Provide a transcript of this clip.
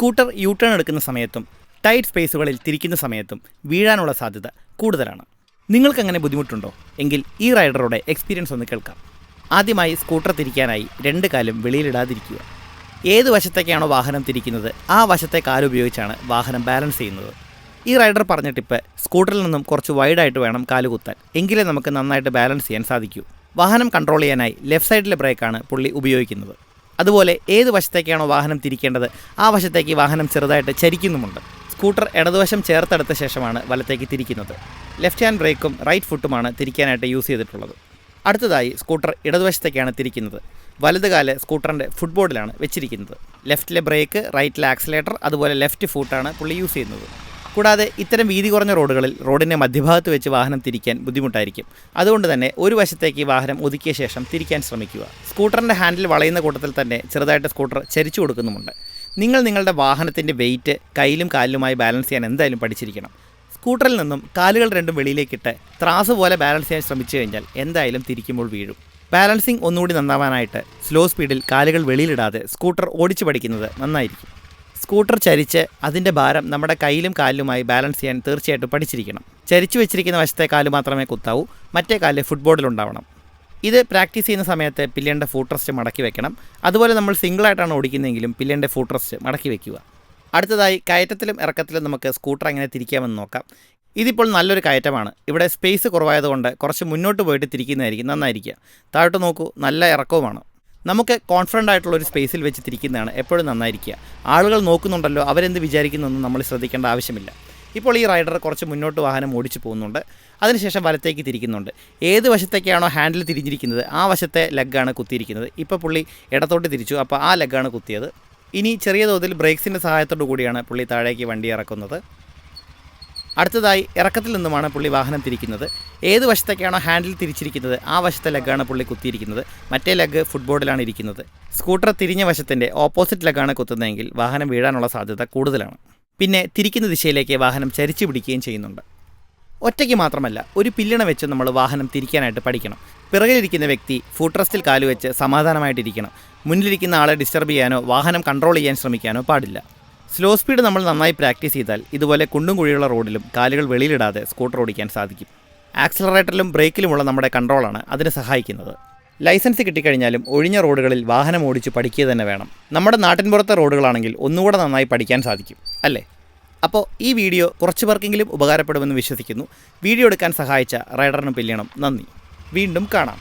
Scooter U turn എടുക്കുന്ന സമയത്തും tight സ്പേസുകളിൽ തിരിക്കുന്ന സമയത്തും വീഴാനുള്ള സാധ്യത കൂടുതലാണ്. നിങ്ങൾക്കങ്ങനെ ബുദ്ധിമുട്ടുണ്ടോ? എങ്കിൽ ഈ റൈഡറുടെ എക്സ്പീരിയൻസ് ഒന്ന് കേൾക്കാം. ആദ്യമായി സ്കൂട്ടർ തിരിക്കാനായി രണ്ട് കാലും വെളിയിലിടാതിരിക്കുക. ഏത് വശത്തേക്കാണോ വാഹനം തിരിക്കുന്നത് ആ വശത്തെ കാലുപയോഗിച്ചാണ് വാഹനം ബാലൻസ് ചെയ്യുന്നത്. ഈ റൈഡർ പറഞ്ഞ ടിപ്പ്, സ്കൂട്ടറിൽ നിന്നും കുറച്ച് വൈഡായിട്ട് വേണം കാല് കുത്താൻ, എങ്കിലേ നമുക്ക് നന്നായിട്ട് ബാലൻസ് ചെയ്യാൻ സാധിക്കൂ. വാഹനം കൺട്രോൾ ചെയ്യാനായി ലെഫ്റ്റ് സൈഡിലെ ബ്രേക്കാണ് പുള്ളി ഉപയോഗിക്കുന്നത്. അതുപോലെ ഏത് വശത്തേക്കാണോ വാഹനം തിരിക്കേണ്ടത് ആ വശത്തേക്ക് വാഹനം ചെറുതായിട്ട് ചരിക്കുന്നുമുണ്ട്. സ്കൂട്ടർ ഇടതുവശം ചേർത്തെടുത്ത ശേഷമാണ് വലത്തേക്ക് തിരിക്കുന്നത്. ലെഫ്റ്റ് ഹാൻഡ് ബ്രേക്കും റൈറ്റ് ഫുട്ടുമാണ് തിരിക്കാനായിട്ട് യൂസ് ചെയ്തിട്ടുള്ളത്. അടുത്തതായി സ്കൂട്ടർ ഇടതുവശത്തേക്കാണ് തിരിക്കുന്നത്. വലതുകാല് സ്കൂട്ടറിൻ്റെ ഫുട്ബോർഡിലാണ് വെച്ചിരിക്കുന്നത്. ലെഫ്റ്റിലെ ബ്രേക്ക്, റൈറ്റിലെ ആക്സിലേറ്റർ, അതുപോലെ ലെഫ്റ്റ് ഫുട്ടാണ് പുള്ളി യൂസ് ചെയ്യുന്നത്. കൂടാതെ ഇത്തരം വീതി കുറഞ്ഞ റോഡുകളിൽ റോഡിൻ്റെ മധ്യഭാഗത്ത് വെച്ച് വാഹനം തിരിക്കാൻ ബുദ്ധിമുട്ടായിരിക്കും. അതുകൊണ്ട് തന്നെ ഒരു വശത്തേക്ക് വാഹനം ഒതുക്കിയ ശേഷം തിരിക്കാൻ ശ്രമിക്കുക. സ്കൂട്ടറിൻ്റെ ഹാൻഡിൽ വളയുന്ന കൂട്ടത്തിൽ തന്നെ ചെറുതായിട്ട് സ്കൂട്ടർ ചരിച്ചു കൊടുക്കുന്നുമുണ്ട്. നിങ്ങൾ നിങ്ങളുടെ വാഹനത്തിൻ്റെ വെയിറ്റ് കയ്യിലും കാലിലുമായി ബാലൻസ് ചെയ്യാൻ എന്തായാലും പഠിച്ചിരിക്കണം. സ്കൂട്ടറിൽ നിന്നും കാലുകൾ രണ്ടും വെളിയിലേക്കിട്ട് ത്രാസ് പോലെ ബാലൻസ് ചെയ്യാൻ ശ്രമിച്ചു കഴിഞ്ഞാൽ എന്തായാലും തിരിക്കുമ്പോൾ വീഴും. ബാലൻസിങ് ഒന്നുകൂടി നന്നാവാനായിട്ട് സ്ലോ സ്പീഡിൽ കാലുകൾ വെളിയിലിടാതെ സ്കൂട്ടർ ഓടിച്ചു പഠിക്കുന്നത് നന്നായിരിക്കും. സ്കൂട്ടർ ചരിച്ച് അതിൻ്റെ ഭാരം നമ്മുടെ കയ്യിലും കാലിലുമായി ബാലൻസ് ചെയ്യാൻ തീർച്ചയായിട്ടും പഠിച്ചിരിക്കണം. ചരിച്ചു വെച്ചിരിക്കുന്ന വശത്തെ കാല് മാത്രമേ കുത്താവൂ, മറ്റേ കാല് ഫുട്ബോർഡിലുണ്ടാവണം. ഇത് പ്രാക്ടീസ് ചെയ്യുന്ന സമയത്ത് പില്ലിയൻ്റെ ഫൂട്ട് റെസ്റ്റ് മടക്കി വെക്കണം. അതുപോലെ നമ്മൾ സിംഗിളായിട്ടാണ് ഓടിക്കുന്നതെങ്കിലും പില്ലിയൻ്റെ ഫൂട്ട് റെസ്റ്റ് മടക്കി വെക്കുക. അടുത്തതായി കയറ്റത്തിലും ഇറക്കത്തിലും നമുക്ക് സ്കൂട്ടർ എങ്ങനെ തിരിക്കാമെന്ന് നോക്കാം. ഇതിപ്പോൾ നല്ലൊരു കയറ്റമാണ്. ഇവിടെ സ്പേസ് കുറവായതുകൊണ്ട് കുറച്ച് മുന്നോട്ട് പോയിട്ട് തിരിക്കുന്നതായിരിക്കും നന്നായിരിക്കുക. താഴോട്ട് നോക്കൂ, നല്ല ഇറക്കവുമാണ്. നമുക്ക് കോൺഫിഡൻ്റ് ആയിട്ടുള്ളൊരു സ്പേസിൽ വെച്ച് തിരിക്കുന്നതാണ് എപ്പോഴും നന്നായിരിക്കുക. ആളുകൾ നോക്കുന്നുണ്ടല്ലോ, അവരെന്ത് വിചാരിക്കുന്നതെന്ന് നമ്മൾ ശ്രദ്ധിക്കേണ്ട ആവശ്യമില്ല. ഇപ്പോൾ ഈ റൈഡർ കുറച്ച് മുന്നോട്ട് വാഹനം ഓടിച്ചു പോകുന്നുണ്ട്. അതിനുശേഷം വലത്തേക്ക് തിരിക്കുന്നുണ്ട്. ഏത് വശത്തേക്കാണോ ഹാൻഡിൽ തിരിഞ്ഞിരിക്കുന്നത് ആ വശത്തെ ലെഗാണ് കുത്തിയിരിക്കുന്നത്. ഇപ്പോൾ പുള്ളി ഇടത്തോട്ട് തിരിച്ചു, അപ്പോൾ ആ ലെഗാണ് കുത്തിയത്. ഇനി ചെറിയ തോതിൽ ബ്രേക്സിൻ്റെ സഹായത്തോടു കൂടിയാണ് പുള്ളി താഴേക്ക് വണ്ടി ഇറക്കുന്നത്. അടുത്തതായി ഇറക്കത്തിൽ നിന്നുമാണ് പുള്ളി വാഹനം തിരിക്കുന്നത്. ഏത് വശത്തേക്കാണോ ഹാൻഡിൽ തിരിച്ചിരിക്കുന്നത് ആ വശത്തെ ലെഗാണ് പുള്ളി കുത്തിയിരിക്കുന്നത്. മറ്റേ ലെഗ് ഫുട്ബോർഡിലാണ് ഇരിക്കുന്നത്. സ്കൂട്ടർ തിരിഞ്ഞ വശത്തിൻ്റെ ഓപ്പോസിറ്റ് ലെഗാണ് കുത്തുന്നതെങ്കിൽ വാഹനം വീഴാനുള്ള സാധ്യത കൂടുതലാണ്. പിന്നെ തിരിക്കുന്ന ദിശയിലേക്ക് വാഹനം ചരിച്ചു പിടിക്കുകയും ചെയ്യുന്നുണ്ട്. ഒറ്റയ്ക്ക് മാത്രമല്ല, ഒരു പില്ലണ വെച്ച് നമ്മൾ വാഹനം തിരിക്കാനായിട്ട് പഠിക്കണം. പിറകിലിരിക്കുന്ന വ്യക്തി ഫൂട്ട് റെസ്റ്റിൽ കാലുവെച്ച് സമാധാനമായിട്ടിരിക്കണം. മുന്നിലിരിക്കുന്ന ആളെ ഡിസ്റ്റർബ് ചെയ്യാനോ വാഹനം കൺട്രോൾ ചെയ്യാൻ ശ്രമിക്കാനോ പാടില്ല. സ്ലോ സ്പീഡ് നമ്മൾ നന്നായി പ്രാക്ടീസ് ചെയ്താൽ ഇതുപോലെ കുണ്ടും കുഴിയുള്ള റോഡിലും കാലുകൾ വെളിയിലിടാതെ സ്കൂട്ടർ ഓടിക്കാൻ സാധിക്കും. ആക്സിലറേറ്ററിലും ബ്രേക്കിലുമുള്ള നമ്മുടെ കൺട്രോളാണ് അതിന് സഹായിക്കുന്നത്. ലൈസൻസ് കിട്ടിക്കഴിഞ്ഞാലും ഒഴിഞ്ഞ റോഡുകളിൽ വാഹനം ഓടിച്ച് പഠിക്കുക തന്നെ വേണം. നമ്മുടെ നാട്ടിൻപുറത്തെ റോഡുകളാണെങ്കിൽ ഒന്നുകൂടെ നന്നായി പഠിക്കാൻ സാധിക്കും, അല്ലേ? അപ്പോൾ ഈ വീഡിയോ കുറച്ച് പേർക്കെങ്കിലും ഉപകാരപ്പെടുമെന്ന് വിശ്വസിക്കുന്നു. വീഡിയോ എടുക്കാൻ സഹായിച്ച റൈഡറിനും പില്ലിയനും നന്ദി. വീണ്ടും കാണാം.